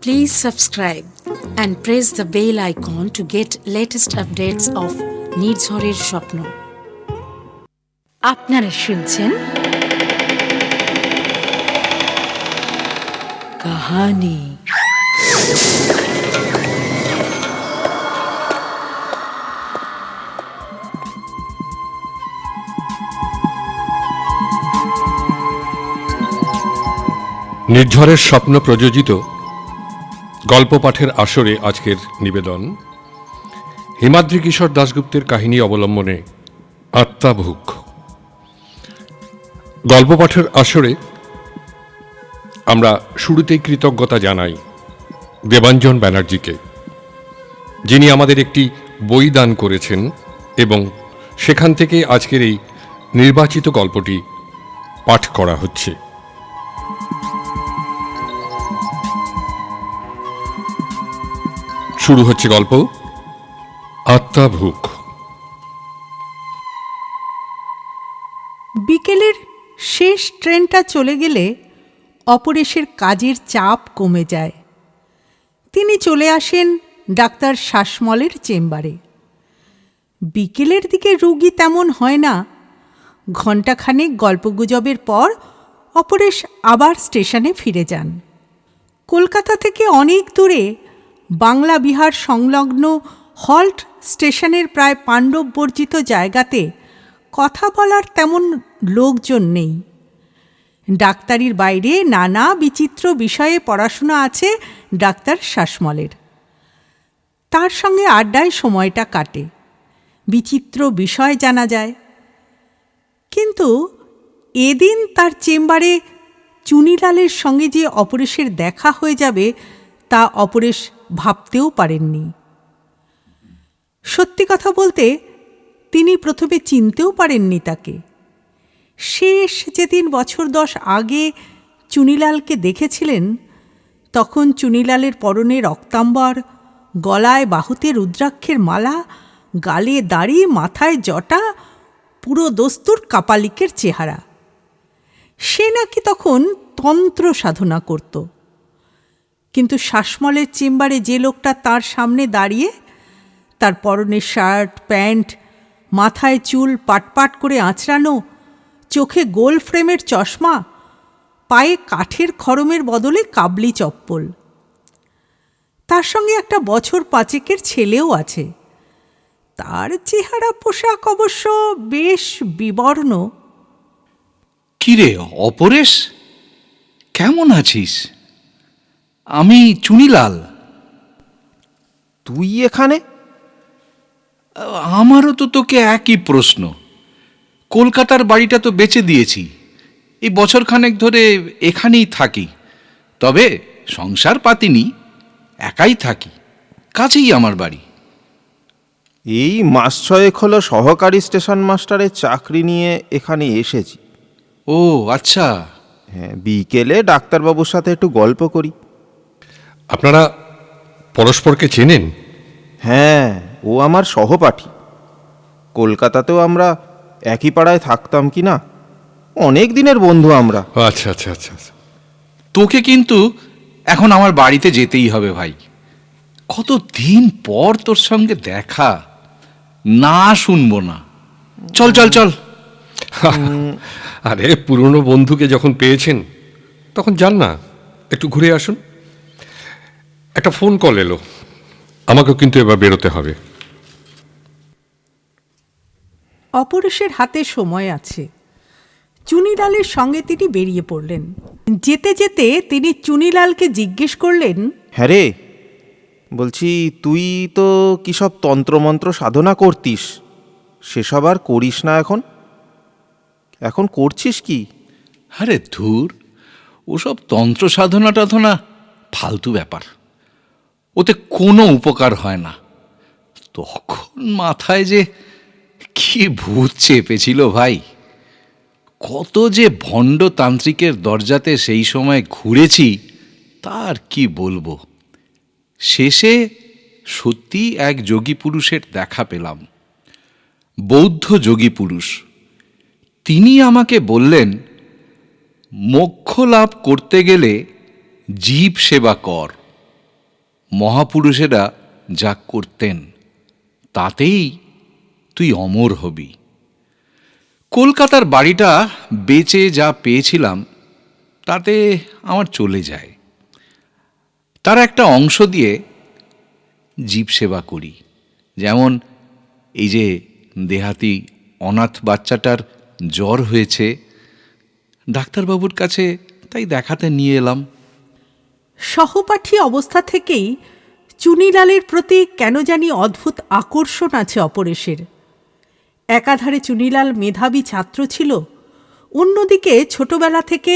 Please subscribe and press the bell icon to get latest updates of নির্ঝরের স্বপ্ন। আপনারা শুনছেন কাহানি। নির্ঝরের স্বপ্ন প্রযোজিত গল্প পাঠের আসরে আজকের নিবেদন হিমাদ্রি কিশোর দাশগুপ্তের কাহিনী অবলম্বনে আত্মাভুক। গল্প পাঠের আসরে আমরা শুরুতেই কৃতজ্ঞতা জানাই দেবাঞ্জন ব্যানার্জিকে, যিনি আমাদের একটি বই দান করেছেন এবং সেখান থেকে আজকের এই নির্বাচিত গল্পটি পাঠ করা হচ্ছে। শুরু হচ্ছে গল্প আত্মাভুক। বিকেলের শেষ ট্রেনটা চলে গেলে অপরেশের কাজের চাপ কমে যায়। তিনি চলে আসেন ডাক্তার শাসমলের চেম্বারে। বিকেলের দিকে রোগী তেমন হয় না। ঘণ্টাখানেক গল্পগুজবের পর অপরেশ আবার স্টেশনে ফিরে যান। কলকাতা থেকে অনেক দূরে বাংলা বিহার সংলগ্ন হল্ট স্টেশনের প্রায় পাণ্ডববর্জিত জায়গাতে কথা বলার তেমন লোকজন নেই। ডাক্তারির বাইরে নানা বিচিত্র বিষয়ে পড়াশোনা আছে ডাক্তার শাসমলের। তার সঙ্গে আড্ডায় সময়টা কাটে, বিচিত্র বিষয় জানা যায়। কিন্তু এদিন তার চেম্বারে চুনিলালের সঙ্গে যে অপরেশের দেখা হয়ে যাবে তা অপরেশ ভাবতেও পারেননি। সত্যি কথা বলতে তিনি প্রথমে চিনতেও পারেননি তাকে। শেষ যেদিন বছর 10 আগে চুনিলালকে দেখেছিলেন, তখন চুনিলালের পরনে রক্তাম্বর, গলায় বাহুতে রুদ্রাক্ষের মালা, গালে দাড়ি, মাথায় জটা, পুরো দস্তুর কাপালিকের চেহারা। সে নাকি তখন তন্ত্র সাধনা করত। কিন্তু শাসমলের চেম্বারে যে লোকটা তার সামনে দাঁড়িয়ে, তার পরনে শার্ট প্যান্ট, মাথায় চুল পাটপাট করে আঁচড়ানো, চোখে গোল ফ্রেমের চশমা, পায়ে কাঠের খড়মের বদলে কাবলি চপ্পল। তার সঙ্গে একটা বছর 5 ছেলেও আছে। তার চেহারা পোশাক অবশ্য বেশ বিবর্ণ। কিরে অপরেশ, কেমন আছিস? আমি চুনিলাল। তুই এখানে? আমারও তো তোকে একই প্রশ্ন। কলকাতার বাড়িটা তো বেচে দিয়েছি, এই বছরখানেক ধরে এখানেই থাকি। তবে সংসার পাতিনি, একাই থাকি, কাছেই আমার বাড়ি। এই মাস 6 হলো সহকারী স্টেশন মাস্টারের চাকরি নিয়ে এখানে এসেছি। ও আচ্ছা। হ্যাঁ, বিকেলে ডাক্তারবাবুর সাথে একটু গল্প করি। আপনারা পরস্পরকে চেনেন? হ্যাঁ, ও আমার সহপাঠী। কলকাতাতেও আমরা একই পাড়ায় থাকতাম কি না, অনেক দিনের বন্ধু আমরা। আচ্ছা আচ্ছা আচ্ছা। তোকে কিন্তু এখন আমার বাড়িতে যেতেই হবে ভাই। কত দিন পর তোর সঙ্গে দেখা, না শুনবো না। চল চল চল। আরে পুরনো বন্ধুকে যখন পেয়েছেন তখন যান না, একটু ঘুরে আসুন। একটা ফোন কল এলো, আমাকেও কিন্তু এবার বেরোতে হবে। অপরেশের হাতে সময় আছে। চুনিলালের সঙ্গে তিনি বেরিয়ে পড়লেন। যেতে যেতে তিনি চুনিলালকে জিজ্ঞেস করলেন, হ্যাঁ রে, বলছি তুই তো কী সব তন্ত্রমন্ত্র সাধনা করতিস, সেসব আর করিস না এখন? এখন করছিস কি? আরে ধুর, ওসব তন্ত্র সাধনা টাধনা ফালতু ব্যাপার, ওতে কোনো উপকার হয় না। তখন মাথায় যে কি ভূত চেপেছিল ভাই, কত যে ভণ্ড তান্ত্রিকের দরজাতে সেই সময় ঘুরেছি, তার কি বলবো। শেষে সত্যি এক যোগী পুরুষের দেখা পেলাম, বৌদ্ধ যোগী পুরুষ। তিনি আমাকে বললেন, মোক্ষ লাভ করতে গেলে জীব সেবা কর, মহাপুরুষেরা যা করতেন তাতেই তুই অমর হবি। কলকাতার বাড়িটা বেচে যা পেয়েছিলাম তাতে আমার চলে যায়। তার একটা অংশ দিয়ে জীব সেবা করি। যেমন এই যে দেহাতি অনাথ বাচ্চাটার জ্বর হয়েছে, ডাক্তারবাবুর কাছে তাই দেখাতে নিয়ে এলাম। সহপাঠী অবস্থা থেকেই চুনিলালের প্রতি কেন জানি অদ্ভুত আকর্ষণ আছে অপরেশের। একাধারে চুনিলাল মেধাবী ছাত্র ছিল, অন্যদিকে ছোটবেলা থেকে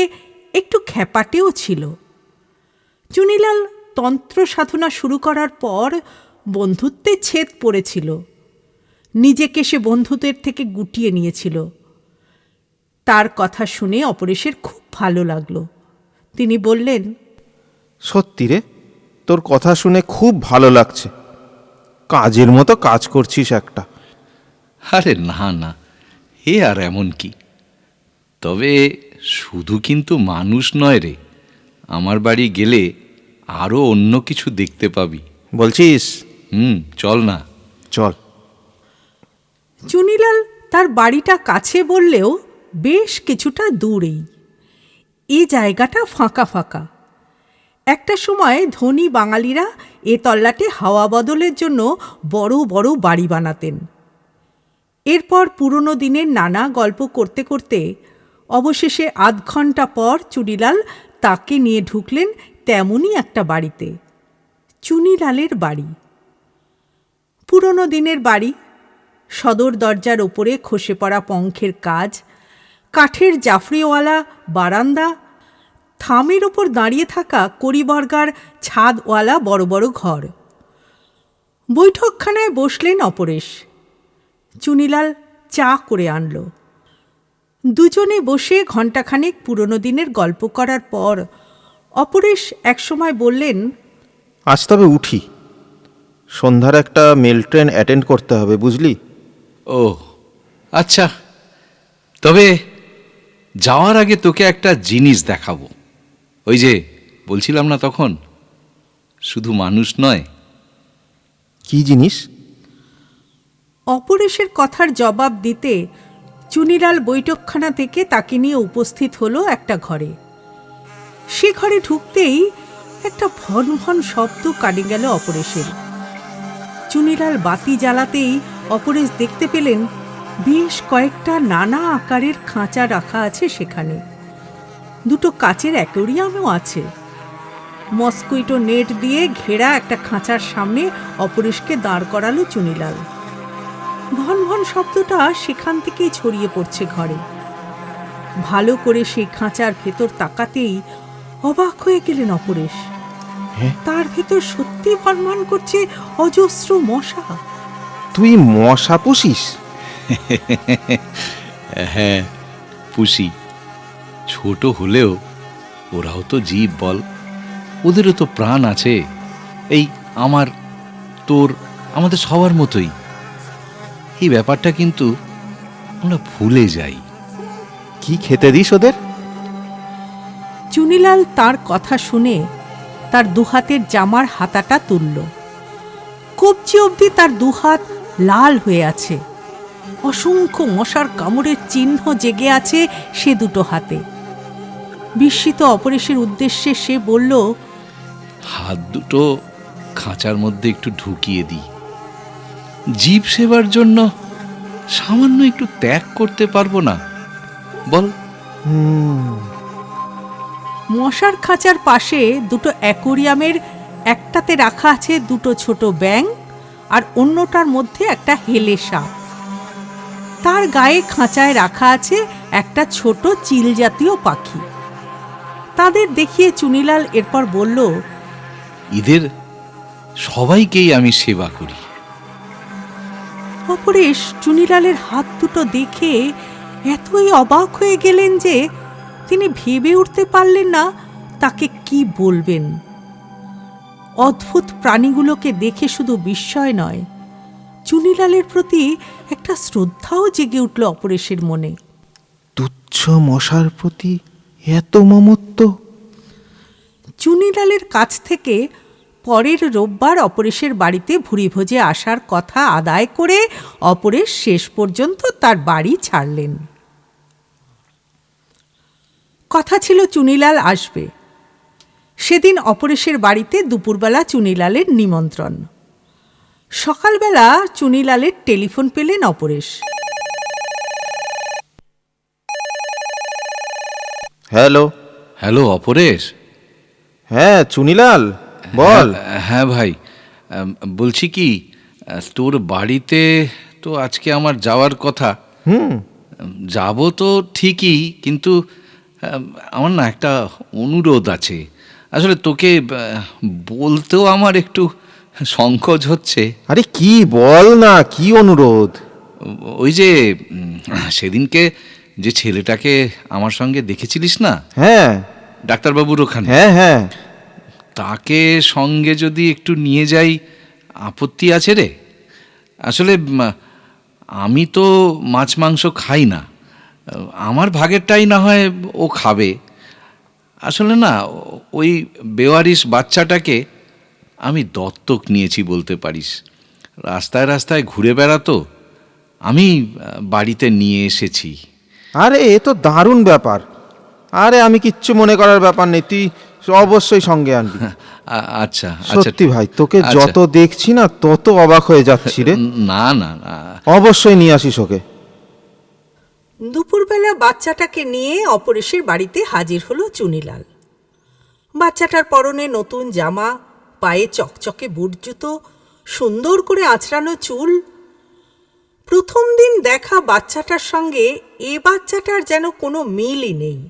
একটু খ্যাপাটেও ছিল। চুনিলাল তন্ত্র সাধনা শুরু করার পর বন্ধুত্বে ছেদ পড়েছিল। নিজেকে সে বন্ধুদের থেকে গুটিয়ে নিয়েছিল। তার কথা শুনে অপরেশের খুব ভালো লাগলো। তিনি বললেন, সত্যি রে, তোর কথা শুনে খুব ভালো লাগছে। কাজের মতো কাজ করছিস একটা। আরে না না, এ আর এমন কি। তবে শুধু কিন্তু মানুষ নয় রে, আমার বাড়ি গেলে আরও অন্য কিছু দেখতে পাবি। বলছিস? চল না। চল। চুনিলাল তার বাড়িটা কাছে বললেও বেশ কিছুটা দূরেই। এই জায়গাটা ফাঁকা ফাঁকা। একটা সময় ধনী বাঙালিরা এ তল্লাটে হাওয়া বদলের জন্য বড় বড় বাড়ি বানাতেন। এরপর পুরনো দিনের নানা গল্প করতে করতে অবশেষে আধ ঘন্টা পর চুনিলাল তাকে নিয়ে ঢুকলেন তেমনই একটা বাড়িতে। চুনিলালের বাড়ি, পুরনো দিনের বাড়ি। সদর দরজার ওপরে খসে পড়া পঙ্খের কাজ, কাঠের জাফরিওয়ালা বারান্দা, থামের ওপর দাঁড়িয়ে থাকা কড়িবর্গার ছাদওয়ালা বড় বড় ঘর। বৈঠকখানায় বসলেন অপরেশ। চুনিলাল চা করে আনল। দুজনে বসে ঘণ্টাখানেক পুরনো দিনের গল্প করার পর অপরেশ একসময় বললেন, আজ তবে উঠি, সন্ধ্যার একটা মেল ট্রেন অ্যাটেন্ড করতে হবে, বুঝলি? ও আচ্ছা, তবে যাওয়ার আগে তোকে একটা জিনিস দেখাবো। ওই যে বলছিলাম না তখন, শুধু মানুষ নয়। কি জিনিস? অপরেশের কথার জবাব দিতে চুনিলাল বৈঠকখানা থেকে তাকে নিয়ে উপস্থিত হলো একটা ঘরে। সে ঘরে ঢুকতেই একটা ভন ভন শব্দ কানে গেল অপরেশের। চুনিলাল বাতি জ্বালাতেই অপরেশ দেখতে পেলেন বেশ কয়েকটা নানা আকারের খাঁচা রাখা আছে সেখানে। দুটো কাচের অ্যাকোরিয়ামও আছে। মস্কুইটো নেট দিয়ে ঘেরা একটা খাঁচার সামনে অপরেশকে দাঁড় করালো চুনিলাল। ভন ভন শব্দটা সেখান থেকেই ছড়িয়ে পড়ছে ঘরে। ভালো করে সেই খাঁচার ভেতর তাকাতেই অবাক হয়ে গেলেন অপরেশ। তার ভেতর সত্যি ভনভন করছে অজস্র মশা। তুই মশা পুষিস? হ্যাঁ, পুষি। ছোট হলেও ওরাও তো জীব বল, ওদেরও তো প্রাণ আছে। এই আমার, তোর, আমাদের সবার মতোই। এই ব্যাপারটা কিন্তু আমরা ভুলে যাই। কি খেতে দিস ওদের? চুনিলাল তার কথা শুনে তার দুহাতের জামার হাতাটা তুলল। কবজি অবধি তার দুহাত লাল হয়ে আছে। অসংখ্য মশার কামড়ের চিহ্ন জেগে আছে সে দুটো হাতে। বিস্মিত অপরেশের উদ্দেশ্যে সে বলল, হাত দুটো খাঁচার মধ্যে একটু ঢুকিয়ে দিই। জীব সেবার জন্য সামান্য একটু ত্যাগ করতে পারবো না বল? মশার খাঁচার পাশে দুটো অ্যাকোরিয়ামের একটাতে রাখা আছে দুটো ছোট ব্যাঙ, আর অন্যটার মধ্যে একটা হেলে সাপ। তার গায়ে খাঁচায় রাখা আছে একটা ছোট চিল জাতীয় পাখি। তাদের দেখিয়ে চুনিলাল এরপর বলল, এদের সবাইকেই আমি সেবা করি। অপরেশ চুনিলালের হাত দুটো দেখে এতই অবাক হয়ে গেলেন যে তিনি ভেবে উঠতে পারলেন না তাকে কি বলবেন। অদ্ভুত প্রাণীগুলোকে দেখে শুধু বিস্ময় নয়, চুনিলালের প্রতি একটা শ্রদ্ধাও জেগে উঠল অপরেশের মনে। তুচ্ছ মশার প্রতি এত মমত্ব! চুনিলালের কাছ থেকে পরের রোববার অপরেশের বাড়িতে ভুরিভোজে আসার কথা আদায় করে অপরেশ শেষ পর্যন্ত তার বাড়ি ছাড়লেন। কথা ছিল চুনিলাল আসবে। সেদিন অপরেশের বাড়িতে দুপুরবেলা চুনিলালের নিমন্ত্রণ। সকালবেলা চুনিলালের টেলিফোন পেলেন অপরেশ। হ্যালো। হ্যালো অপরেশ। হ্যাঁ চুনিলাল, বল। হ্যাঁ ভাই, বলছি কি, তোর বাড়িতে তো আজকে আমার যাওয়ার কথা। যাব তো ঠিকই, কিন্তু আমার না একটা অনুরোধ আছে। আসলে তোকে বলতেও আমার একটু সংকোচ হচ্ছে। আরে কি বল না, কি অনুরোধ? ওই যে সেদিনকে যে ছেলেটাকে আমার সঙ্গে দেখেছিলিস না, হ্যাঁ ডাক্তারবাবুর ওখানে, হ্যাঁ হ্যাঁ, তাকে সঙ্গে যদি একটু নিয়ে যাই, আপত্তি আছে রে? আসলে আমি তো মাছ মাংস খাই না, আমার ভাগেরটাই না হয় ও খাবে। আসলে না, ওই বেওয়ারিশ বাচ্চাটাকে আমি দত্তক নিয়েছি বলতে পারিস। রাস্তায় রাস্তায় ঘুরে বেড়াতো, আমি বাড়িতে নিয়ে এসেছি। আরে এ তো দারুণ ব্যাপার। আরে আমি কিচ্ছু মনে করার ব্যাপার নেই, তুই অবশ্যই সঙ্গে আনবি। আচ্ছা আচ্ছা, সত্যি ভাই, তোকে আচ্ছা। যত দেখছি না তত অবাক হয়ে যাচ্ছি রে। না না না, অবশ্যই নিয়ে আসিস ওকে। দুপুরবেলা বাচ্চাটাকে নিয়ে অপরেশের বাড়িতে হাজির হলো চুনিলাল। বাচ্চাটার পরনে নতুন জামা, পায়ে চকচকে বুট জুতো, সুন্দর করে আঁচড়ানো চুল। প্রথম দিন দেখা বাচ্চাটার সঙ্গে এ বাচ্চাটার যেন কোনো মিলই নেই।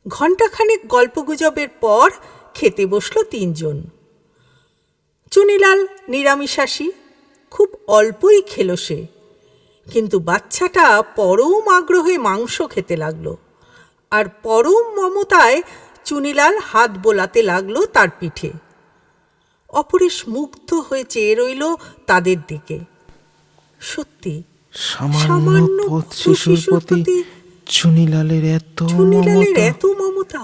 ঘণ্টাখানেক গল্পগুজবের পর খেতে বসল তিনজন। চুনিলাল নিরামিষাশী, খুব অল্পই খেল সে, কিন্তু বাচ্চাটা পরম আগ্রহে মাংস খেতে লাগলো, আর পরম মমতায় চুনিলাল হাত বোলাতে লাগলো তার পিঠে। অপরেশ মুগ্ধ হয়ে চেয়ে রইল তাদের দিকে। সত্যি সামান্য শিশুর প্রতি চুনিলালের এত মমতা!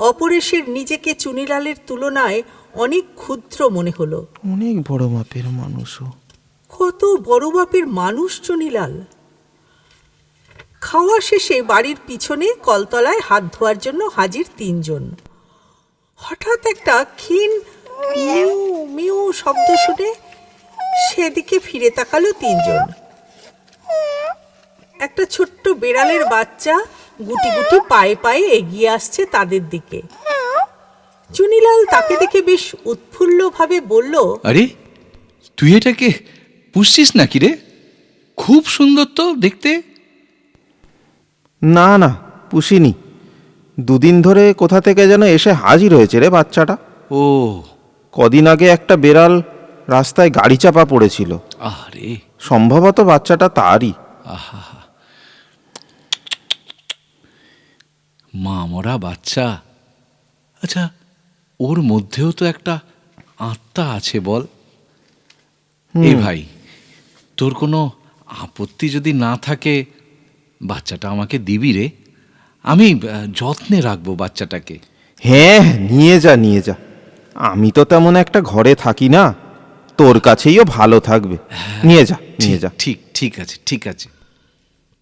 অপরেশের নিজেকে চুনিলালের তুলনায় অনেক ক্ষুদ্র মনে হলো। অনেক বড় মাপের মানুষও। কত বড় মাপের মানুষ চুনিলাল! খাওয়া শেষে বাড়ির পিছনে কলতলায় হাত ধোয়ার জন্য হাজির তিনজন। হঠাৎ একটা ক্ষীণ মিউ মিউ শব্দ শুনে সেদিকে ফিরে তাকালো তিনজন। একটা ছোট্ট বেড়ালের বাচ্চা গুটি গুটি পায়ে পায়ে এগিয়ে আসছে তাদের দিকে। চুনিলাল তাকে দেখে বেশ উৎফুল্লভাবে বলল, আরে তুই এটাকে পুষছিস নাকি রে? খুব সুন্দর তো দেখতে। না না, পুষিনি। দুদিন ধরে কোথা থেকে যেন এসে হাজির হয়েছে রে বাচ্চাটা। ও, কদিন আগে একটা বেড়াল রাস্তায় গাড়ি চাপা পড়েছিল, আরে সম্ভবত বাচ্চাটা তারই। আহা, মা মরা বাচ্চা। আচ্ছা, ওর মধ্যেও তো একটা আত্মা আছে বল। এ ভাই, তোর কোনো আপত্তি যদি না থাকে, বাচ্চাটা আমাকে দিবি রে। আমি যত্নে রাখবো বাচ্চাটাকে। হ্যাঁ, নিয়ে যা নিয়ে যা। আমি তো তেমন একটা ঘরে থাকি না, তোর কাছেইও ভালো থাকবে। নিয়ে যা নিয়ে যা। ঠিক ঠিক আছে, ঠিক আছে।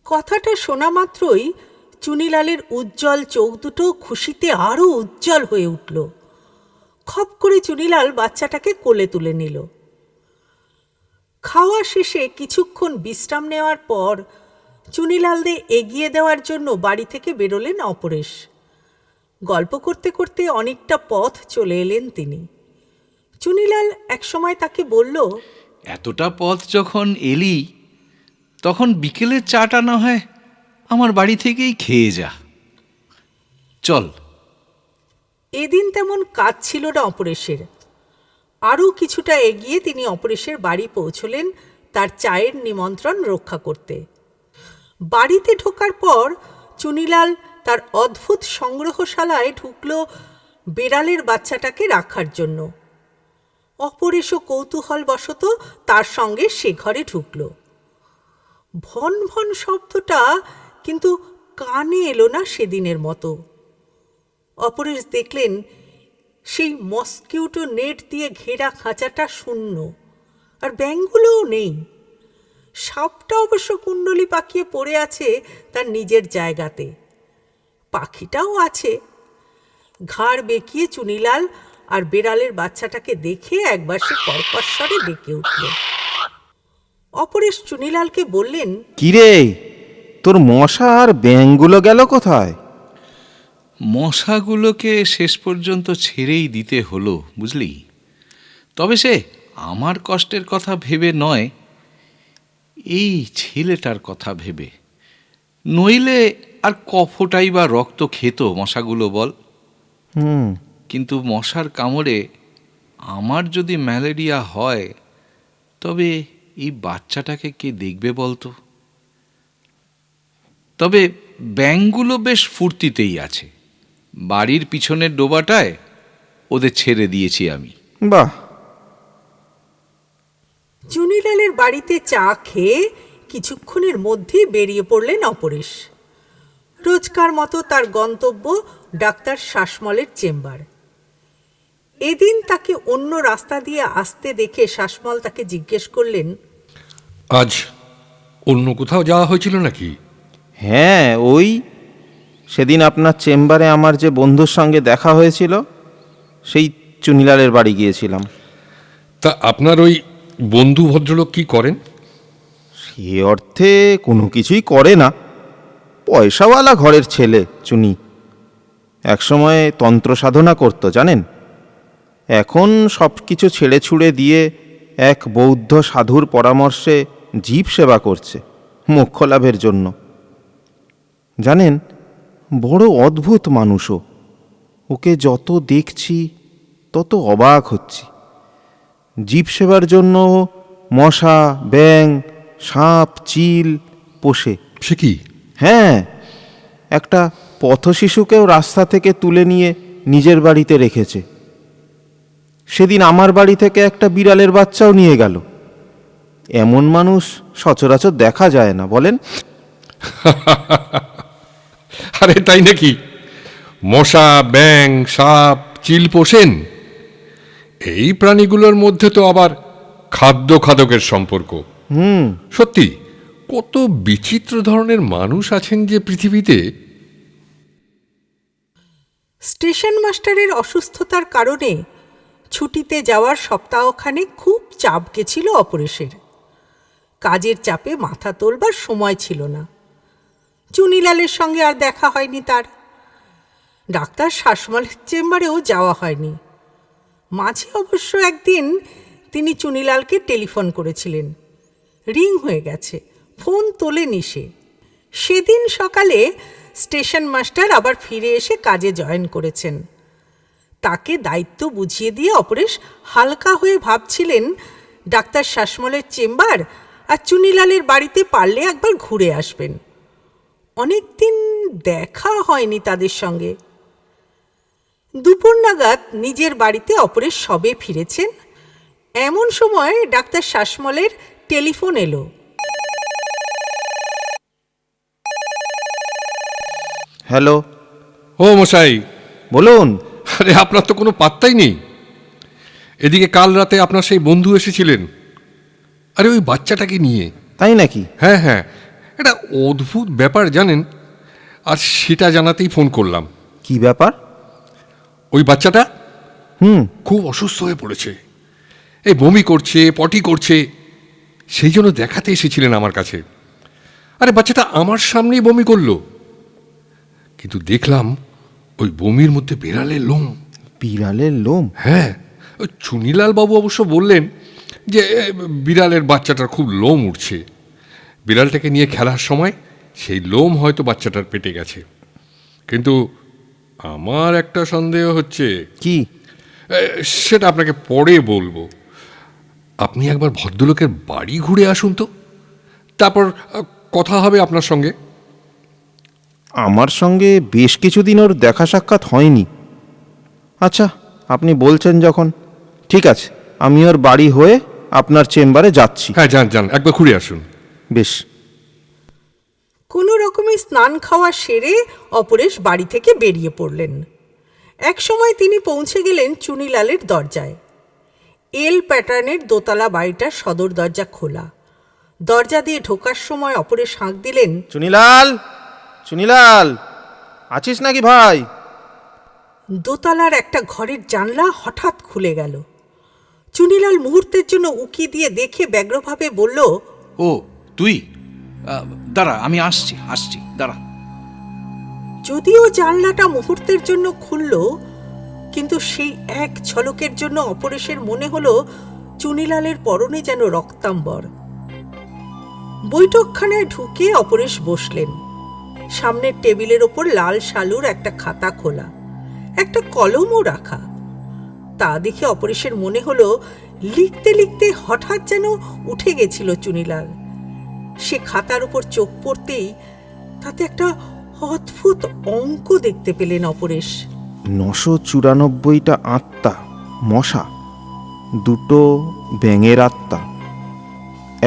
কথাটা শোনা মাত্রই চুনিলালের উজ্জ্বল চোখ দুটো খুশিতে আরো উজ্জ্বল হয়ে উঠল। খপ করে চুনিলাল বাচ্চাটাকে কোলে তুলে নিল। খাওয়া শেষে কিছুক্ষণ বিশ্রাম নেওয়ার পর চুনিলালদের এগিয়ে দেওয়ার জন্য বাড়ি থেকে বেরোলেন অপরেশ। গল্প করতে করতে অনেকটা পথ চলে এলেন তিনি। চুনিলাল একসময় তাকে বলল, এতটা পথ যখন এলি, তখন বিকেলের চাটা না হয় আমার বাড়ি থেকেই খেয়ে যা। চল। এদিন তেমন কাজ ছিল না অপরেশের। আরও কিছুটা এগিয়ে তিনি অপরেশের বাড়ি পৌঁছলেন তার চায়ের নিমন্ত্রণ রক্ষা করতে। বাড়িতে ঢোকার পর চুনিলাল তার অদ্ভুত সংগ্রহশালায় ঢুকল বেড়ালের বাচ্চাটাকে রাখার জন্য। অপরেশও কৌতূহলবশত তার সঙ্গে সে ঘরে ঢুকল। ভন ভন শব্দটা কিন্তু কানে এলো না সেদিনের মতো। অপরেশ দেখলেন সেই মস্কিউটো নেট দিয়ে ঘেরা খাঁচাটা শূন্য, আর ব্যাঙগুলোও নেই। সাপটা অবশ্য কুণ্ডলি পাকিয়ে পড়ে আছে তার নিজের জায়গাতে। পাখিটাও আছে। ঘাড় বেঁকিয়ে চুনিলাল আর বেড়ালের বাচ্চাটাকে দেখে একবার সে কর্কশ্বরে ডেকে উঠল। অপরেশ চুনিলালকে বললেন, কিরে, তোর মশা আর ব্যাঙগুলো গেল কোথায়? মশাগুলোকে শেষ পর্যন্ত ছেড়েই দিতে হলো, বুঝলি। তবে সে আমার কষ্টের কথা ভেবে নয়, এই ছেলেটার কথা ভেবে। নইলে আর কফটাই বা রক্ত খেত মশাগুলো বল। কিন্তু মশার কামড়ে আমার যদি ম্যালেরিয়া হয়, তবে এই বাচ্চাটাকে কে দেখবে বলতো। তবে ব্যাঙগুলো বেশ ফুর্তিতেই আছে। বাড়ির পিছনের ডোবাটায় ওদের ছেড়ে দিয়েছি আমি। বাহ। চুনিলালের বাড়িতে চা খেয়ে কিছুক্ষণের মধ্যেই বেরিয়ে পড়লেন অপরেশ। রোজকার মতো তার গন্তব্য ডাক্তার শাসমলের চেম্বার। এদিন তাকে অন্য রাস্তা দিয়ে আসতে দেখে শাসমল তাকে জিজ্ঞেস করলেন, আজ অন্য কোথাও যাওয়া হয়েছিল নাকি? হ্যাঁ, ওই সেদিন আপনার চেম্বারে আমার যে বন্ধুর সঙ্গে দেখা হয়েছিল, সেই চুনিলালের বাড়ি গিয়েছিলাম। তা আপনার ওই বন্ধু ভদ্রলোক কি করেন? সে অর্থে কোনো কিছুই করে না, পয়সাওয়ালা ঘরের ছেলে চুনি। একসময় তন্ত্র সাধনা করতো জানেন, এখন সব কিছু ছেড়ে ছুড়ে দিয়ে এক বৌদ্ধ সাধুর পরামর্শে জীব সেবা করছে মোক্ষ লাভের জন্য। জানেন, বড় অদ্ভুত মানুষও। ওকে যত দেখছি তত অবাক হচ্ছি। জীব সেবার জন্য মশা, ব্যাঙ, সাপ, চিল পোষে। সে কি? হ্যাঁ, একটা পথশিশুকেও রাস্তা থেকে তুলে নিয়ে নিজের বাড়িতে রেখেছে। সেদিন আমার বাড়ি থেকে একটা বিড়ালের বাচ্চাও নিয়ে গেল। এমন মানুষ সচরাচর দেখা যায় না, বলেন। আরে তাই নাকি? মশা, ব্যাঙ, সাপ, চিল পোষেন? এই প্রাণীগুলোর মধ্যে তো আবার খাদ্য খাদকের সম্পর্ক। সত্যি কত বিচিত্র ধরনের মানুষ আছেন যে পৃথিবীতে। স্টেশন মাস্টারের অসুস্থতার কারণে ছুটিতে যাওয়ার সপ্তাহখানে খুব চাপ গেছিল অপরেশের। কাজের চাপে মাথা তোলবার সময় ছিল না। চুনিলালের সঙ্গে আর দেখা হয়নি তার। ডাক্তার শাসমলের চেম্বারেও যাওয়া হয়নি। মাঝে অবশ্য একদিন তিনি চুনিলালকে টেলিফোন করেছিলেন। রিং হয়ে গেছে, ফোন তোলেনি সে। সেদিন সকালে স্টেশন মাস্টার আবার ফিরে এসে কাজে জয়েন করেছেন। তাকে দায়িত্ব বুঝিয়ে দিয়ে অপরেশ হালকা হয়ে ভাবছিলেন ডাক্তার শাসমলের চেম্বার আর চুনিলালের বাড়িতে পারলে একবার ঘুরে আসবেন। অনেকদিন দেখা হয়নি তাদের সঙ্গে। দুপুর নাগাদ নিজের বাড়িতে অপরেশ সবে ফিরেছেন, এমন সময় ডাক্তার শাসমলের টেলিফোন এলো। হ্যালো। ও মশাই, বলুন। আরে আপনার তো কোনো পাত্তাই নেই। এদিকে কাল রাতে আপনার সেই বন্ধু এসেছিলেন, আরে ওই বাচ্চাটাকে নিয়ে। তাই নাকি? হ্যাঁ হ্যাঁ, এটা অদ্ভুত ব্যাপার জানেন, আর সেটা জানাতেই ফোন করলাম। কি ব্যাপার? ওই বাচ্চাটা খুব অসুস্থ হয়ে পড়েছে। এই বমি করছে, পটি করছে, সেই জন্য দেখাতে এসেছিলেন আমার কাছে। আরে বাচ্চাটা আমার সামনেই বমি করলো, কিন্তু দেখলাম ওই বমির মধ্যে বিড়ালের লোম। বিড়ালের লোম? হ্যাঁ, ওই চুনিলাল বাবু অবশ্য বললেন যে বিড়ালের বাচ্চাটার খুব লোম উঠছে। বিড়ালটাকে নিয়ে খেলার সময় সেই লোম হয়তো বাচ্চাটার পেটে গেছে। কিন্তু আমার একটা সন্দেহ হচ্ছে। কি? সেটা আপনাকে পরে বলবো। আপনি একবার ভদ্রলোকের বাড়ি ঘুরে আসুন তো, তারপর কথা হবে আপনার সঙ্গে। আমার সঙ্গে বেশ কিছুদিন ওর দেখা সাক্ষাৎ হয়নি। আচ্ছা, আপনি বলছেন যখন, ঠিক আছে, আমি ওর বাড়ি হয়ে আপনার চেম্বারে যাচ্ছি। হ্যাঁ, যান যান, একবার ঘুরে আসুন। বেশ। কোনো রকমে স্নান খাওয়া সেরে অপরেশ বাড়ি থেকে বেরিয়ে পড়লেন। একসময় তিনি পৌঁছে গেলেন চুনিলালের দরজায়। এল প্যাটার্নের দোতলা বাড়িটার সদর দরজা খোলা। দরজা দিয়ে ঢোকার সময় অপরেশ হাঁক দিলেন, চুনিলাল, চুনিলাল, আছিস নাকি ভাই? দোতলার একটা ঘরের জানলা হঠাৎ খুলে গেল। চুনিলাল মুহূর্তের জন্য উকি দিয়ে দেখে ব্যগ্রভাবে বলল, ও তুই? দাঁড়া, আমি আসছি আসছি, দাঁড়া। যদিও জানলাটা মুহূর্তের জন্য খুলল, কিন্তু সেই এক ঝলকের জন্য অপরেশের মনে হলো চুনিলালের পরনে যেন রক্তাম্বর। বৈঠকখানায় ঢুকে অপরেশ বসলেন। সামনের টেবিলের ওপর লাল শালুর একটা খাতা খোলা, একটা কলমও রাখা। তা দেখে অপরেশের মনে হলো লিখতে লিখতে হঠাৎ যেন উঠে গেছিল চুনিলাল। সে খাতার উপর চোখ পড়তেই তাতে একটা অদ্ভুত অঙ্ক দেখতে পেলেন অপরেশ। 994টা আত্মা মশা, 2টো ব্যাঙের আত্মা,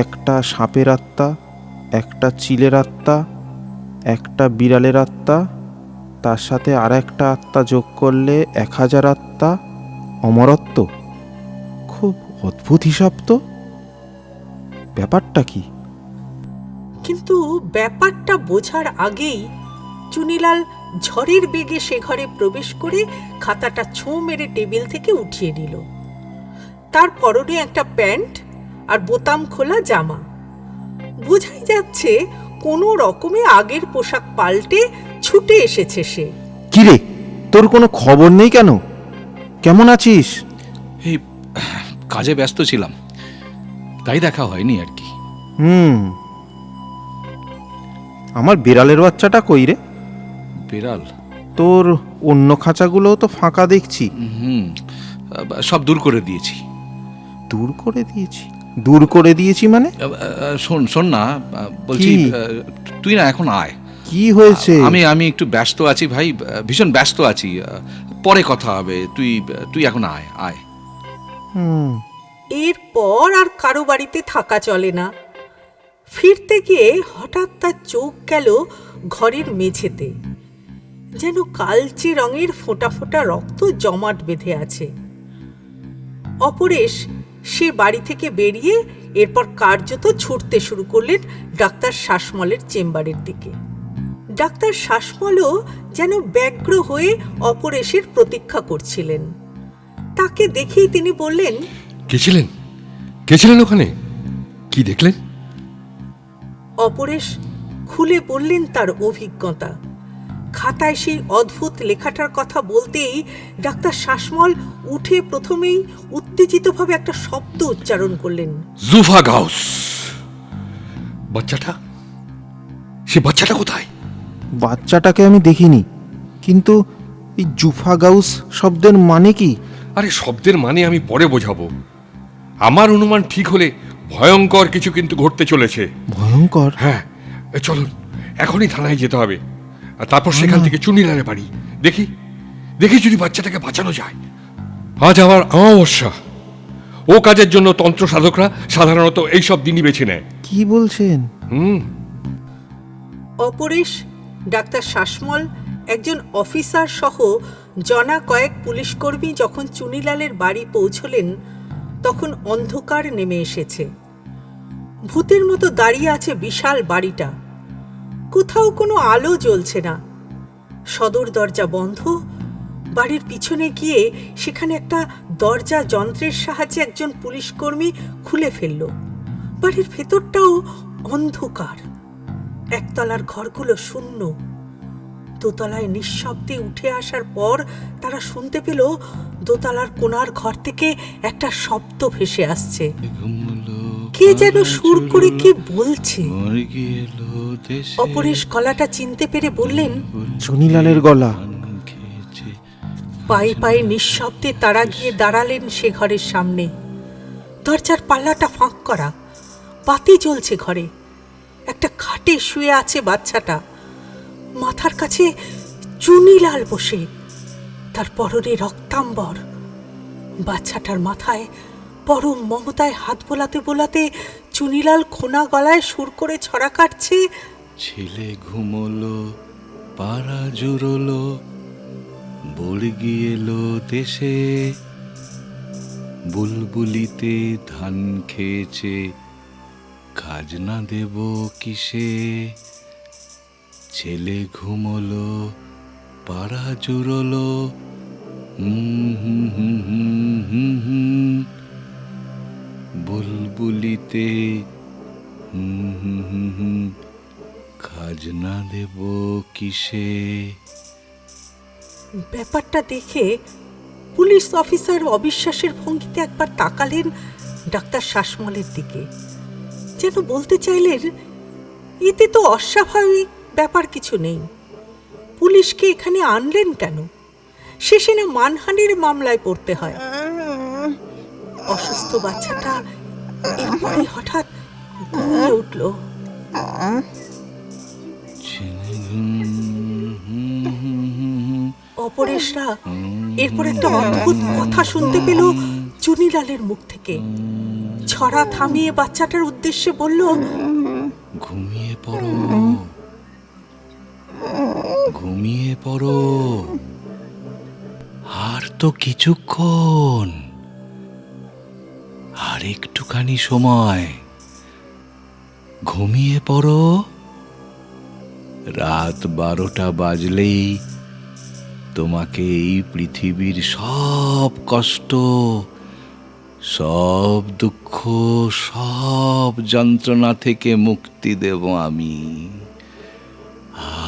একটা সাপের আত্মা, একটা চিলের আত্মা, একটা বিড়ালের আত্মা, তার সাথে আর একটা আত্মা যোগ করলে 1000 আত্মা, অমরত্ব। খুব অদ্ভুত হিসাব তো। ব্যাপারটা কি? কিন্তু ব্যাপারটা বোঝার আগেই চুনিলাল ঝড়ের বেগে সে ঘরে প্রবেশ করে খাতাটা ছোঁ মেরে টেবিল থেকে উঠিয়ে নিল। তার পরনে একটা প্যান্ট আর বোতাম খোলা জামা। বোঝাই যাচ্ছে কোনো রকমে আগের পোশাক পাল্টে ছুটে এসেছে সে। কি রে, তোর কোনো খবর নেই কেন? কেমন আছিস? এই কাজে ব্যস্ত ছিলাম, তাই দেখা হয়নি আর কি। আমার বিড়ালের বাচ্চাটা কই রে? বিড়াল? তোর অন্য খাঁচাগুলোও তো ফাঁকা দেখছি। সব দূর করে দিয়েছি। দূর করে দিয়েছি? দূর করে দিয়েছি মানে? শোন শোন না, বলছি কি? তুই না এখন আয়। কি হয়েছে? আমি একটু ব্যস্ত আছি ভাই, ভীষণ ব্যস্ত আছি, পরে কথা হবে। তুই এখন আয় আয়। এরপর আর কারো বাড়িতে থাকা চলে না। ফিরতে গিয়ে হঠাৎ তার চোখ গেল ঘরের মেঝেতে, যেন কালচে রঙের ফোঁটা ফোঁটা রক্ত জমাট বেঁধে আছে। অপরেশ সে বাড়ি থেকে বেরিয়ে এরপর কার্যত ছুটতে শুরু করলেন ডাক্তার শাসমলের চেম্বারের দিকে। ডাক্তার শাসমলও যেন ব্যগ্র হয়ে অপরেশের প্রতীক্ষা করছিলেন। তাকে দেখেই তিনি বললেন, কে ছিলেন ওখানে? কি দেখলেন? অপরেশ খুলে বললেন তার অভিজ্ঞতা। খাতায় সেই অদ্ভুত লেখাটার কথা বলতেই ডাক্তার শাসমল উঠে প্রথমেই উত্তেজিতভাবে একটা শব্দ উচ্চারণ করলেন, জুফা গাউস। বাচ্চাটা? সে বাচ্চাটা কোথায়? বাচ্চাটাকে আমি দেখিনি, কিন্তু এই জুফা গাউস শব্দের মানে কি? আরে শব্দের মানে আমি পরে বোঝাবো। আমার অনুমান ঠিক হলে ভয়ঙ্কর কিছু কিন্তু ঘটতে চলেছে। ভয়ঙ্কর? হ্যাঁ, চলুন এখনই থানায় যেতে হবে, আর তারপর সেখান থেকে চুনিলালের বাড়ি। দেখি যদি বাচ্চাটাকে বাঁচানো যায়। আজ আমার অমাবস্যা। ও কাজের জন্য তন্ত্র সাধকরা সাধারণত এইসব দিনই বেছে নেয়। কি বলছেন? অপরেশ, ডাক্তার শাসমল, একজন অফিসার সহ জনা কয়েক পুলিশকর্মী যখন চুনিলালের বাড়ি পৌঁছলেন তখন অন্ধকার নেমে এসেছে। ভূতের মতো দাঁড়িয়ে আছে বিশাল বাড়িটা। কোথাও কোনো আলো জ্বলছে না। সদর দরজা বন্ধ। বাড়ির পিছনে গিয়ে সেখানে একটা দরজা যন্ত্রের সাহায্যে একজন পুলিশকর্মী খুলে ফেলল। বাড়ির ভেতরটাও অন্ধকার। একতলার ঘরগুলো শূন্য। দোতলায় নিঃশব্দে উঠে আসার পর তারা শুনতে পেল দোতলার কোণার ঘর থেকে একটা শব্দ ভেসে আসছে। কে যেন সুর করে কি বলছে। অপরেশ গলাটা চিনতে পেরে বললেন, চুনিলালের গলা। পায়ে পায়ে নিঃশব্দে তারা গিয়ে দাঁড়ালেন সে ঘরের সামনে। দরজার পাল্লাটা ফাঁক করা, বাতি জ্বলছে ঘরে। একটা খাটে শুয়ে আছে বাচ্চাটা, মাথার কাছে চুনিলাল বসে, তার পরনে রক্তাম্বর। বাচ্চাটার মাথায় পরম মমতায় হাত বোলাতে বোলাতে চুনিলাল খোনা গলায় সুর করে ছড়া কাটছে, ছেলে ঘুমোলো, পাড়া জুড়োলো, বর্গি এলো দেশে, বুলবুলিতে ধান খেয়েছে, খাজনা দেব কিসে? ছেলে ঘুমলো, পাড়া জুড়লো, বুলবুলিতে খাজনা দেব কিসে? ব্যাপারটা দেখে পুলিশ অফিসার অবিশ্বাসের ভঙ্গিতে একবার তাকালেন ডাক্তার শাসমলের দিকে, যেন বলতে চাইলেন এতে তো অস্বাভাবিক ব্যাপার কিছু নেই, পুলিশকে এখানে আনলেন কেন? শেষে না মানহানির মামলায় পড়তে হয়। অসুস্থ বাচ্চাটা এরপরে হঠাৎ ঘুমিয়ে উঠল। অপরেশরা এরপর একটা অদ্ভুত কথা শুনতে পেল চুনিলালের মুখ থেকে। ছড়া থামিয়ে বাচ্চাটার উদ্দেশ্যে বলল, ঘুমিয়ে পড়ো, ঘুমিয়ে পড়ো, আর তো কিছুক্ষণ, আর একটুখানি সময়, ঘুমিয়ে পড়ো। রাত 12টা বাজলেই তোমাকে এই পৃথিবীর সব কষ্ট, সব দুঃখ, সব যন্ত্রণা থেকে মুক্তি দেব আমি।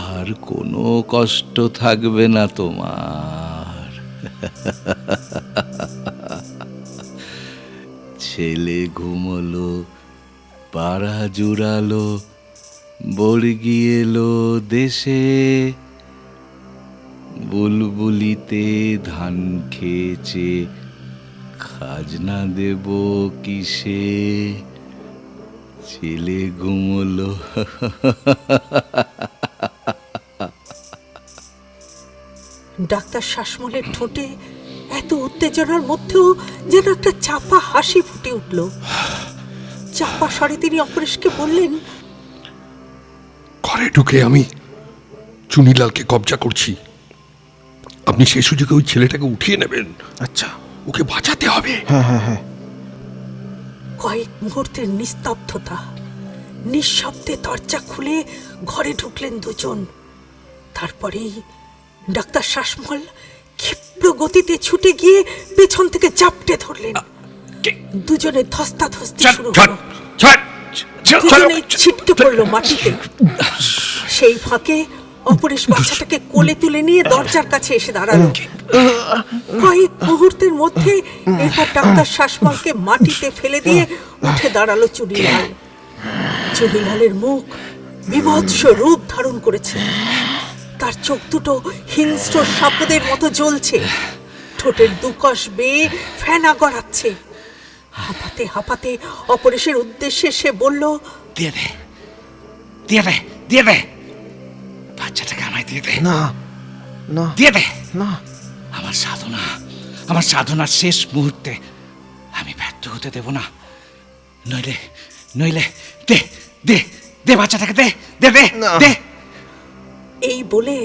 আর কোনো কষ্ট থাকবে না তোমার। ছেলে ঘুমলো, পাড়া জুড়ালো, বর্গি এলো দেশে, বুলবুলিতে ধান খেয়েছে, খাজনা দেব কিসে? ছেলে ঘুমলো। ডাক্তার শাসমলের ঠোঁটে এত উত্তেজনার মধ্যেও যেন একটা চাপা হাসি ফুটে উঠল। চাপা স্বরে তিনি অপরেশকে বললেন, ঘরে ঢুকে আমি চুনিলালকে কবজা করছি, আপনি সেই সুযোগে ওই ছেলেটাকে উঠিয়ে নেবেন। আচ্ছা, ওকে বাঁচাতে হবে। হ্যাঁ হ্যাঁ হ্যাঁ। কয়েক মুহূর্তের নিস্তব্ধতা, নিঃশব্দে দরজা খুলে ঘরে ঢুকলেন দুজন। তারপরেই ডাক্তার শাসমল ক্ষিপ্র গতিতে ছুটে গিয়ে পেছন থেকে চাপটে ধরলেন। দুজনে ধস্তাধস্তি শুরু হলো, দুজনেই ছিটকে পড়লো মাটিতে। সেই ফাঁকে অপরেশ বাচ্চাটাকে কোলে তুলে নিয়ে দরজার কাছে এসে দাঁড়ালো। কয়েক মুহূর্তের মধ্যে এরপর ডাক্তার শাসমলকে মাটিতে ফেলে দিয়ে উঠে দাঁড়ালো চুনিলাল। চুনিলালের মুখ বিভৎস রূপ ধারণ করেছে, তার চোখ দুটো হিংস্র সাপদের মতো জ্বলছে, ঠোঁটের দুকশ বেয়ে ফেনা গড়াচ্ছে। হাঁপাতে হাঁপাতে অপরেশের উদ্দেশ্যে সে বলল, দিয়ে দে, দিয়ে দে, দিয়ে দে, বাচ্চাটাকে আমায় দিয়ে দে। না না, দিয়ে দে। না, আমার সাধনা, আমার সাধনার শেষ মুহূর্তে আমি ব্যর্থ হতে দেব না। নইলে নইলে দে, দে, দে বাচ্চাটাকে, দে, দে, দে, দে। এই বলে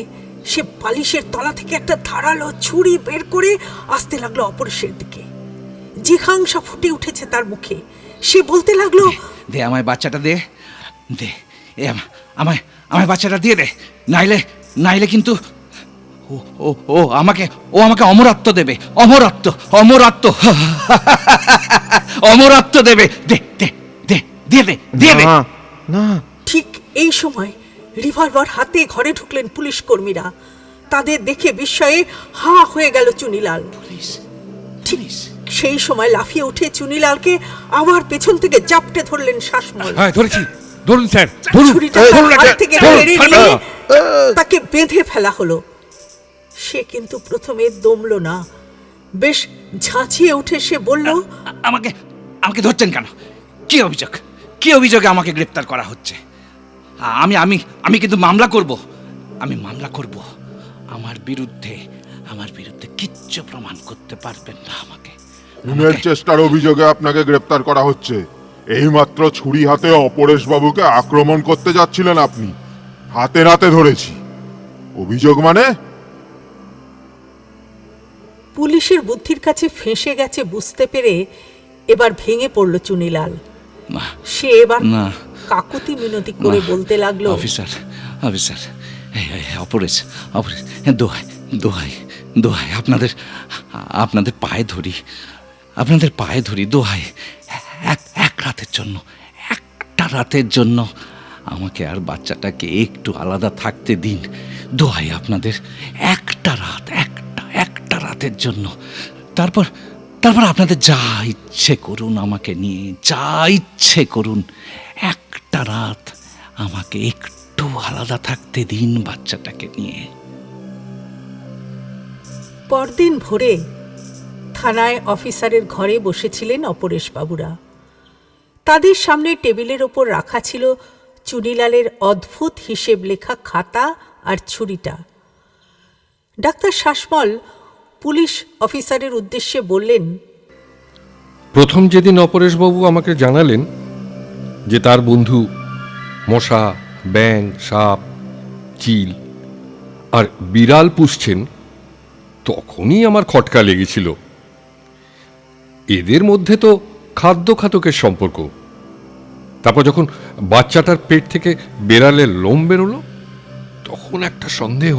সে বালিশের তলা থেকে একটা ধারালো ছুরি বের করে আসতে লাগলো অপরেশের দিকে। জিঘাংসা ফুটে উঠেছে তার মুখে। সে বলতে লাগলো, দে আমায় বাচ্চাটা, দে, দে, এ আমায় আমায় বাচ্চাটা দিয়ে দে, নাইলে নাইলে কিন্তু ও ও ও আমাকে ও আমাকে অমরত্ব দেবে, অমরত্ব, অমরত্ব, অমরত্ব দেবে। দে, দে, দে, দিয়ে দে, দিয়ে দে। না। ঠিক এই সময় রিভলভার হাতে ঘরে ঢুকলেন পুলিশ কর্মীরা। তাদের দেখে বিস্ময়ে হাঁ হয়ে গেল চুনিলাল। ঠিক সেই সময় লাফিয়ে উঠে চুনিলালকে আবার পেছন থেকে জাপটে ধরলেন শাসমল। হ্যাঁ, ধরেছি, ধরুন স্যার, ধরুন, ছুরিটা তার ধরুন হাত একে, থেকে ধরুন, কেড়ে ছাড়বেন নিয়ে না। তাকে বেঁধে ফেলা হলো। সে কিন্তু প্রথমে দমল না, বেশ ঝাঁঝিয়ে উঠে সে বলল, আমাকে আমাকে ধরছেন কেন? কি অভিযোগ, কি অভিযোগে আমাকে গ্রেপ্তার করা হচ্ছে? আমি আমি আমি কিন্তু মামলা করব, আমি মামলা করব। আমার বিরুদ্ধে কিচ্ছু প্রমাণ করতে পারবেন না আমাকে। খুনের চেষ্টার অভিযোগে আপনাকে গ্রেপ্তার করা হচ্ছে। এইমাত্র ছুরি হাতে অপরেশ বাবুকে আক্রমণ করতে যাচ্ছিলেন আপনি, হাতে নাতে ধরেছি। অভিযোগ মানে পুলিশের বুদ্ধির কাছে ফেঁসে গেছে বুঝতে পেরে এবার ভেঙে পড়ল চুনিলাল। না সে এবার না কাকুতি মিনতি করে না, বলতে লাগলো, অফিসার অফিসার, অপরেশ অপরেশ, দোহাই দোহাই দোহাই, আপনাদের আপনাদের পায়ে ধরি, আপনাদের পায়ে ধরি, দোহাই, এক রাতের জন্য, একটা রাতের জন্য আমাকে আর বাচ্চাটাকে একটু আলাদা থাকতে দিন, দোহাই আপনাদের, একটা রাতের জন্য। তারপর আপনাদের যা ইচ্ছে করুন আমাকে নিয়ে, যা ইচ্ছে করুন, একটা রাত আমাকে একটু আলাদা থাকতে দিন বাচ্চাটাকে নিয়ে। পরদিন ভোরে থানায় অফিসারের ঘরে বসেছিলেন অপরেশবাবুরা। তাদের সামনে টেবিলের ওপর রাখা ছিল চুনিলালের অদ্ভুত হিসেব লেখা খাতা আর ছুরিটা। ডাক্তার শাসমল পুলিশ অফিসারের উদ্দেশ্যে বললেন, প্রথম যেদিন অপরেশবাবু আমাকে জানালেন যে তার বন্ধু মশা, ব্যাঙ, সাপ, চিল আর বিড়াল পুষছেন, তখনই আমার খটকা লেগেছিল। এদের মধ্যে তো খাদ্য খাতকের সম্পর্ক। তারপর যখন বাচ্চাটার পেট থেকে বেড়ালের লোম বেরোলো, তখন একটা সন্দেহ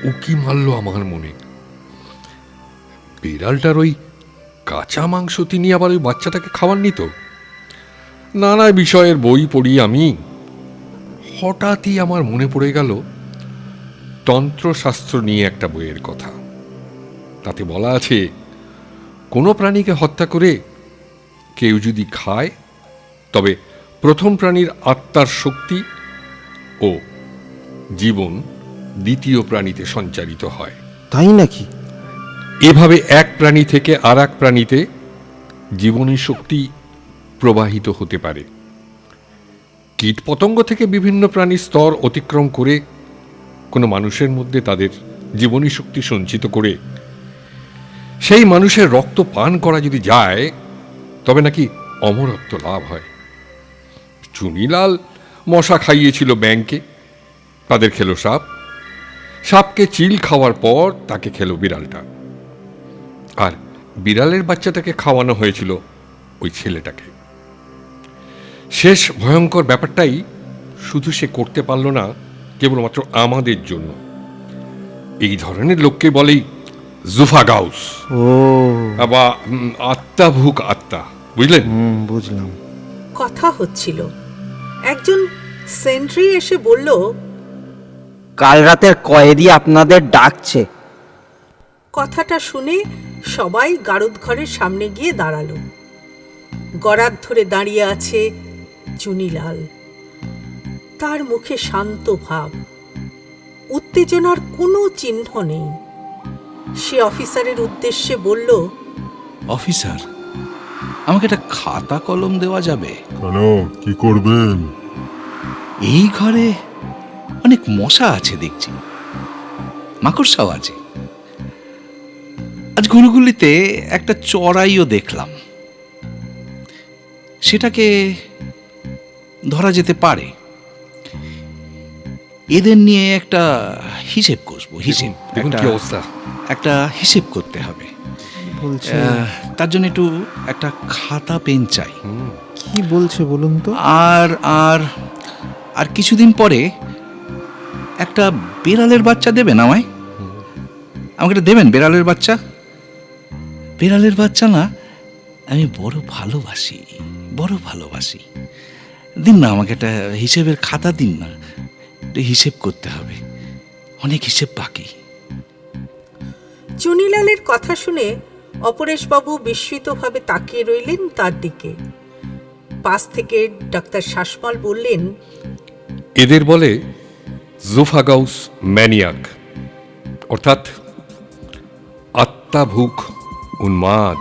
উকি মারল আমার মনে। বিড়ালটার ওই কাঁচা মাংস তিনি আবার ওই বাচ্চাটাকে খাওয়াননি তো? নানা বিষয়ের বই পড়ি আমি, হঠাৎই আমার মনে পড়ে গেল তন্ত্রশাস্ত্র নিয়ে একটা বইয়ের কথা। তাতে বলা আছে, কোনো প্রাণীকে হত্যা করে কেউ যদি খায়, তবে প্রথম প্রাণীর আত্মার শক্তি ও জীবন দ্বিতীয় প্রাণীতে সঞ্চারিত হয়। তাই নাকি? এভাবে এক প্রাণী থেকে আর এক প্রাণীতে জীবনী শক্তি প্রবাহিত হতে পারে। কীটপতঙ্গ থেকে বিভিন্ন প্রাণীর স্তর অতিক্রম করে কোনো মানুষের মধ্যে তাদের জীবনী শক্তি সঞ্চিত করে সেই মানুষের রক্ত পান করা যদি যায়, তবে নাকি অমরত্ব লাভ হয়। চুনিলাল মশা খাইয়েছিল ব্যাঙকে, তাদের খেলো সাপ, সাপকে চিল খাওয়ার পর তাকে খেলো বিড়ালটা, আর বিড়ালের বাচ্চাটাকে খাওয়ানো হয়েছিল ওই ছেলেটাকে। শেষ ভয়ঙ্কর ব্যাপারটাই শুধু সে করতে পারল না কেবলমাত্র আমাদের জন্য। এই ধরনের লোককে বলেই জুফাগাউস বা আত্মাভুক আত্মা, বুঝলেন? বুঝলাম। কথা হচ্ছিল, একজন সেন্ট্রি এসে বলল, কাল রাতের কয়েদি আপনাদের ডাকছে। কথাটা শুনে সবাই গারদ ঘরের সামনে গিয়ে দাঁড়ালো। গরাদ ধরে দাঁড়িয়ে আছে চুনিলাল। তার মুখে শান্ত ভাব, উত্তেজনার কোনো চিহ্ন নেই। সে অফিসারের উদ্দেশ্যে বলল, অফিসার, আমাকে একটা খাতা কলম দেওয়া যাবে? কেন, কি করবেন? এই ঘরে অনেক মশা আছে দেখছি, মাকড়সাও আছে। আজ ঘুরগুলিতে একটা চড়াইও দেখলাম, সেটাকে ধরা যেতে পারে। এদের নিয়ে একটা হিসেব কষবো, হিসেব, দেখুন কি অবস্থা। একটা হিসেব করতে হবে। বলছে তার জন্য একটু একটা খাতা পেন চাই। কি বলছে বলুন তো? আর আর আর কিছুদিন পরে একটা বেড়ালের বাচ্চা দেবেন আমায়। আমাকে একটা দেবেন বেড়ালের বাচ্চা। বেড়ালের বাচ্চা না আমি বড় ভালোবাসি, বড় ভালোবাসি। দিন না আমাকে একটা হিসেবের খাতা দিন না, হিসেব করতে হবে, অনেক হিসেব বাকি। চুনিলালের কথা শুনে অপরেশবাবু বিস্মিতভাবে তাকিয়ে রইলেন তার দিকে। পাশ থেকে ডাক্তার শাসমল বললেন, এদের বলে জুফাগাউস ম্যানিয়াক, অর্থাৎ আত্মাভুক উন্মাদ।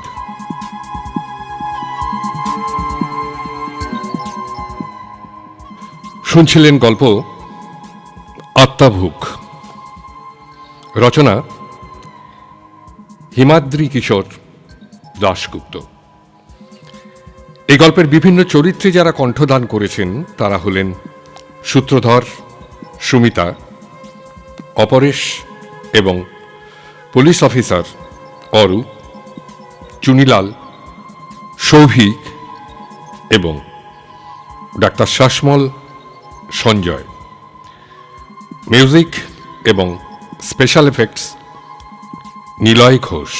শুনছিলেন গল্প আত্মাভুক, রচনা হিমাদ্রি কিশোর দাশগুপ্ত। এই গল্পের বিভিন্ন চরিত্রে যারা কণ্ঠদান করেছেন তারা হলেন সূত্রধর, সুমিতা, অপরেশ এবং পুলিশ অফিসার অরূপ, চুনিলাল, সৌভিক এবং ডাক্তার শাসমল, সঞ্জয়। মিউজিক এবং স্পেশাল এফেক্টস নিলয় ঘোষ।